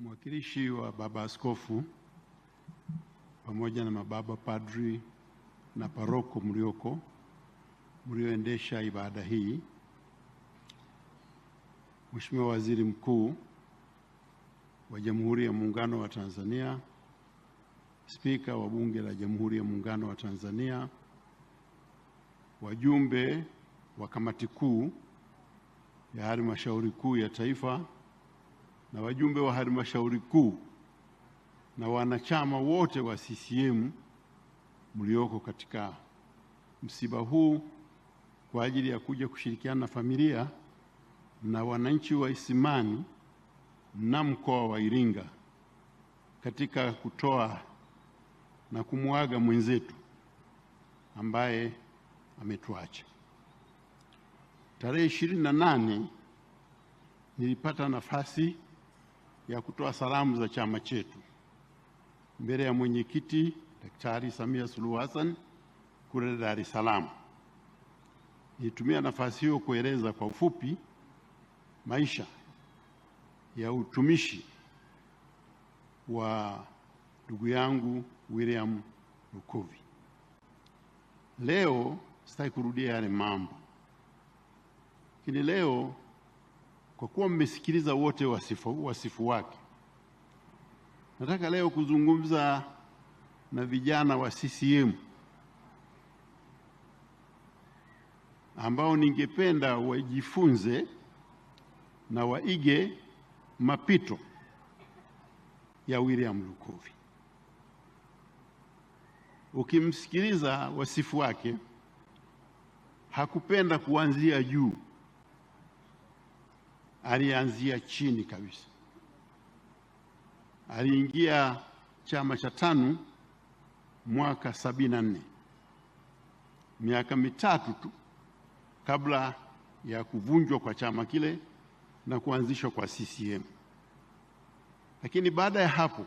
Mwakilishi wa baba askofu pamoja na mababa padri na paroko mlioendesha ibada hii, Mheshimiwa Waziri Mkuu wa Jamhuri ya Muungano wa Tanzania, Spika wa Bunge la Jamhuri ya Muungano wa Tanzania, wajumbe wa Kamati Kuu ya Halmashauri Kuu ya Taifa na wajumbe wa Halmashauri Kuu na wanachama wote wa CCM mlioko katika msiba huu kwa ajili ya kuja kushirikiana na familia na wananchi wa Isimani na mkoa wa Iringa katika kutoa na kumuaga mwenzetu ambaye ametuacha. Tarehe 28 nilipata nafasi ya kutoa salamu za chama chetu mbele ya mwenyekiti Daktari Samia Suluhu Hassan kule Dar es Salaam. Nitumia nafasi hiyo kueleza kwa ufupi maisha ya utumishi wa ndugu yangu William Lukuvi. Leo sitaki kurudia yale mambo, lakini leo kwa kuwa mmesikiliza wote wasifu wake, nataka leo kuzungumza na vijana wa CCM ambao ningependa wajifunze na waige mapito ya William Lukuvi. Ukimsikiliza wasifu wake, hakupenda kuanzia juu, alianzia chini kabisa. Aliingia chama cha TANU mwaka 74, miaka mitatu tu kabla ya kuvunjwa kwa chama kile na kuanzishwa kwa CCM. Lakini baada ya hapo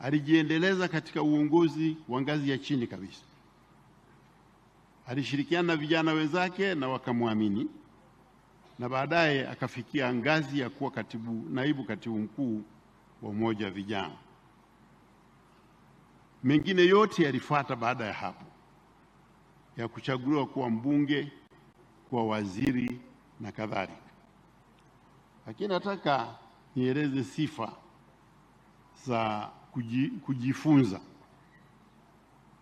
alijiendeleza katika uongozi wa ngazi ya chini kabisa. Alishirikiana na vijana wenzake na wakamwamini, na baadaye akafikia ngazi ya kuwa naibu katibu mkuu wa umoja wa vijana. Mengine yote yalifuata baada ya hapo, ya kuchaguliwa kuwa mbunge, kuwa waziri na kadhalika. Lakini nataka nieleze sifa za kujifunza.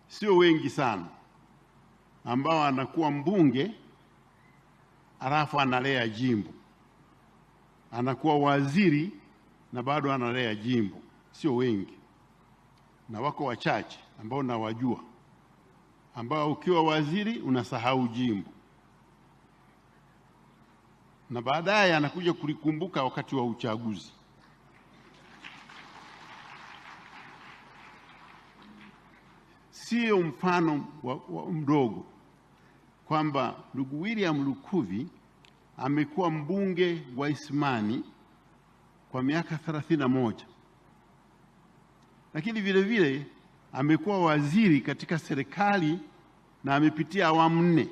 Sio wengi sana ambao anakuwa mbunge alafu analea jimbo, anakuwa waziri na bado analea jimbo. Sio wengi, na wako wachache ambao nawajua, ambao ukiwa waziri unasahau jimbo na baadaye anakuja kulikumbuka wakati wa uchaguzi. Sio mfano mdogo kwamba ndugu William Lukuvi amekuwa mbunge wa Isimani kwa miaka 31, lakini vile vile amekuwa waziri katika serikali na amepitia awamu 4: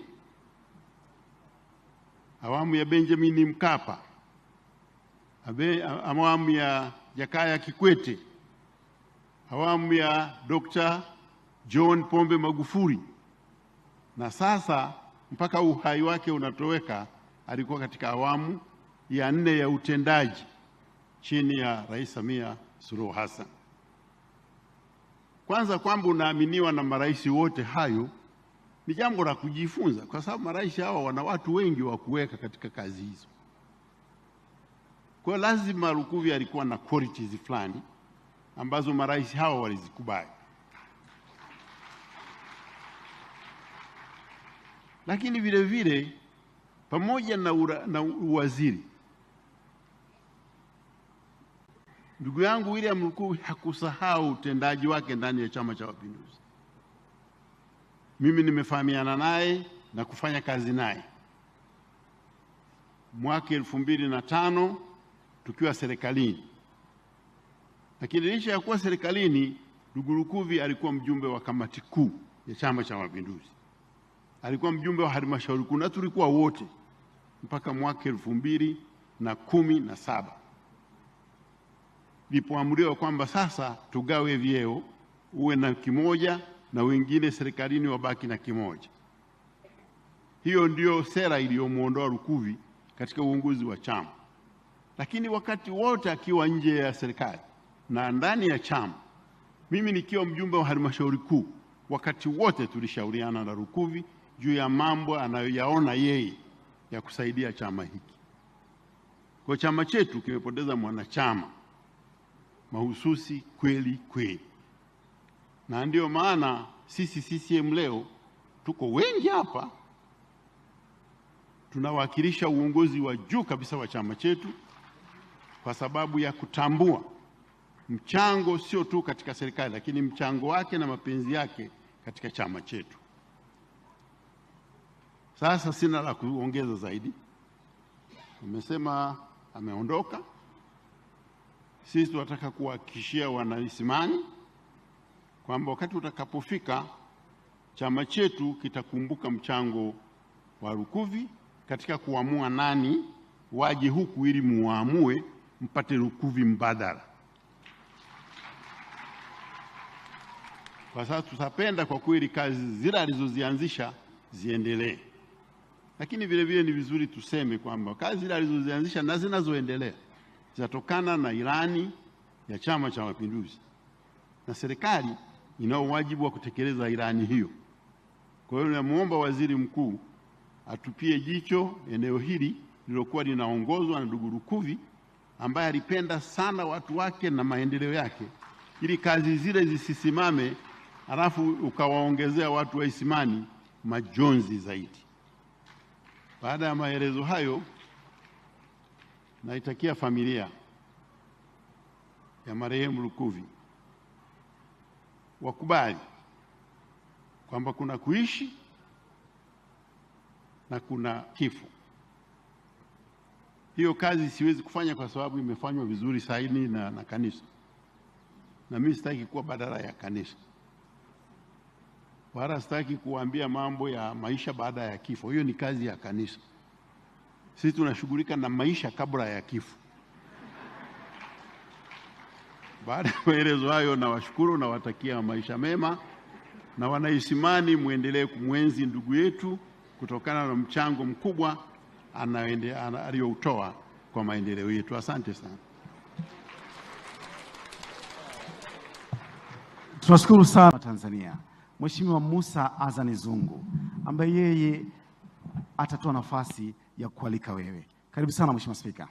awamu ya Benjamin Mkapa, awamu ya Jakaya Kikwete, awamu ya Dr. John Pombe Magufuli, na sasa mpaka uhai wake unatoweka alikuwa katika awamu ya 4 ya utendaji chini ya Rais Samia Suluhu Hassan. Kwanza, kwamba unaaminiwa na marais wote, hayo ni jambo la kujifunza, kwa sababu marais hawa wana watu wengi wa kuweka katika kazi hizo. Kwa lazima Lukuvi alikuwa na qualities fulani ambazo marais hawa walizikubali. Lakini vile vile pamoja na uwaziri, ndugu yangu William Lukuvi hakusahau utendaji wake ndani ya Chama cha Mapinduzi. Mimi nimefahamiana naye na kufanya kazi naye mwaka 2005 tukiwa serikalini. Lakini licha ya kuwa serikalini, ndugu Lukuvi alikuwa mjumbe wa Kamati Kuu ya Chama cha Mapinduzi, alikuwa mjumbe wa Halmashauri Kuu, na tulikuwa wote mpaka mwaka 2017. ilipoamriwa kwamba sasa tugawe vyeo, uwe na kimoja na wengine serikalini wabaki na kimoja. Hiyo ndio sera iliyomuondoa Lukuvi katika uongozi wa chama. Lakini wakati wote akiwa nje ya serikali na ndani ya chama, mimi nikiwa mjumbe wa halmashauri kuu, wakati wote tulishauriana na Lukuvi juu ya mambo anayoyaona yeye ya kusaidia chama hiki. Kwa chama chetu kimepoteza mwanachama mahususi kweli kweli, na ndio maana sisi CCM leo tuko wengi hapa, tunawakilisha uongozi wa juu kabisa wa chama chetu, kwa sababu ya kutambua mchango sio tu katika serikali, lakini mchango wake na mapenzi yake katika chama chetu. Sasa sina la kuongeza zaidi. Nimesema ameondoka. Sisi tunataka kuhakikishia wanaisimani kwamba wakati utakapofika, chama chetu kitakumbuka mchango wa Lukuvi katika kuamua nani waje huku ili muamue mpate Lukuvi mbadala. Kwa sasa tutapenda kwa kweli kazi zile alizozianzisha ziendelee, lakini vile vile ni vizuri tuseme kwamba kazi zile alizozianzisha na zinazoendelea zinatokana na ilani ya Chama cha Mapinduzi, na serikali inao wajibu wa kutekeleza ilani hiyo. Kwa hiyo namuomba Waziri Mkuu atupie jicho eneo hili lilokuwa linaongozwa na ndugu Lukuvi, ambaye alipenda sana watu wake na maendeleo yake, ili kazi zile zisisimame alafu ukawaongezea watu wa Isimani majonzi zaidi. Baada ya maelezo hayo, naitakia familia ya marehemu Lukuvi wakubali kwamba kuna kuishi na kuna kifo. Hiyo kazi siwezi kufanya kwa sababu imefanywa vizuri saini na kanisa, na mimi sitaki kuwa badala ya kanisa, wala sitaki kuambia mambo ya maisha baada ya kifo. Hiyo ni kazi ya kanisa. Sisi tunashughulika na maisha kabla ya kifo. Baada ya maelezo hayo, nawashukuru na watakia maisha mema, na wanaisimani muendelee kumwenzi ndugu yetu kutokana na mchango mkubwa aliyoutoa kwa maendeleo yetu. Asante sana. Tunashukuru sana Tanzania. Mheshimiwa Musa Azani Zungu ambaye yeye atatoa nafasi ya kualika wewe. Karibu sana Mheshimiwa Spika.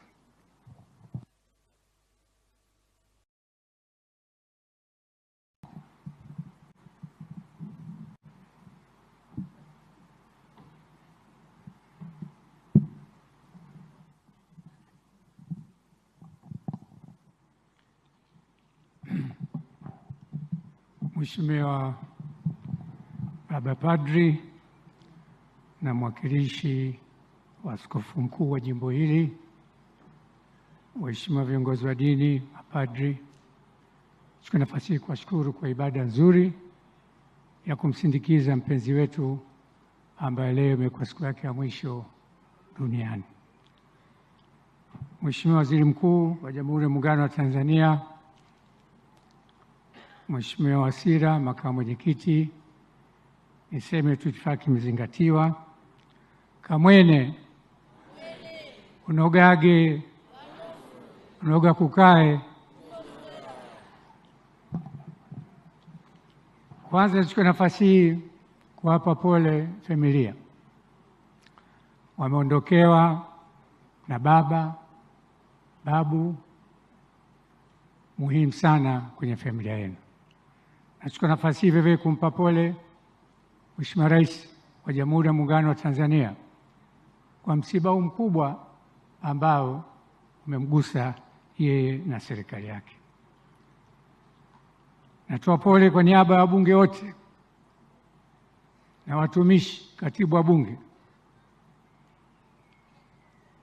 Mheshimiwa Baba Padri na mwakilishi wa Askofu Mkuu wa jimbo hili, Mheshimiwa viongozi wa dini, mapadri, chukua nafasi hii kuwashukuru kwa ibada nzuri ya kumsindikiza mpenzi wetu ambaye leo imekuwa siku yake ya mwisho duniani. Mheshimiwa Waziri Mkuu wa Jamhuri ya Muungano wa Tanzania, Mheshimiwa Wasira, makamu mwenyekiti, niseme tu itifaki imezingatiwa. Kamwene unogage unoga kukae. Kwanza nichukue nafasi hii kuwapa pole familia. Wameondokewa na babu muhimu sana kwenye familia yenu. Nachukua nafasi hii vile kumpa pole Mheshimiwa Rais wa Jamhuri ya Muungano wa Tanzania kwa msiba huu mkubwa ambao umemgusa yeye na serikali yake. Natoa pole kwa niaba ya wabunge wote na watumishi, katibu wa Bunge,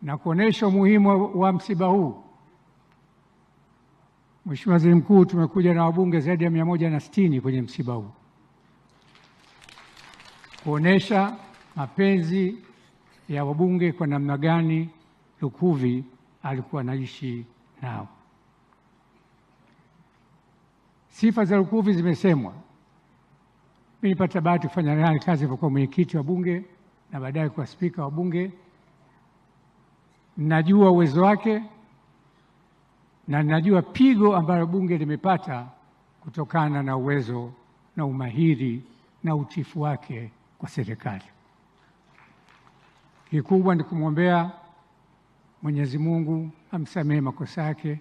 na kuonesha umuhimu wa msiba huu. Mheshimiwa Waziri Mkuu, tumekuja na wabunge zaidi ya 160 kwenye msiba huu kuonesha mapenzi ya wabunge kwa namna gani Lukuvi alikuwa anaishi nao. Sifa za Lukuvi zimesemwa. Mimi nilipata bahati kufanya naye kazi kwa mwenyekiti wa Bunge na baadaye kwa spika wa Bunge. Najua uwezo wake na najua pigo ambalo Bunge limepata kutokana na uwezo na umahiri na utifu wake kwa serikali. Kikubwa ni kumwombea Mwenyezi Mungu amsamehe makosa yake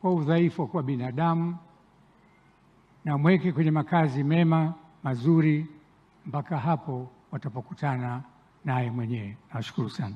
kwa udhaifu kwa binadamu na mweke kwenye makazi mema mazuri mpaka hapo watapokutana naye mwenyewe. Nashukuru sana.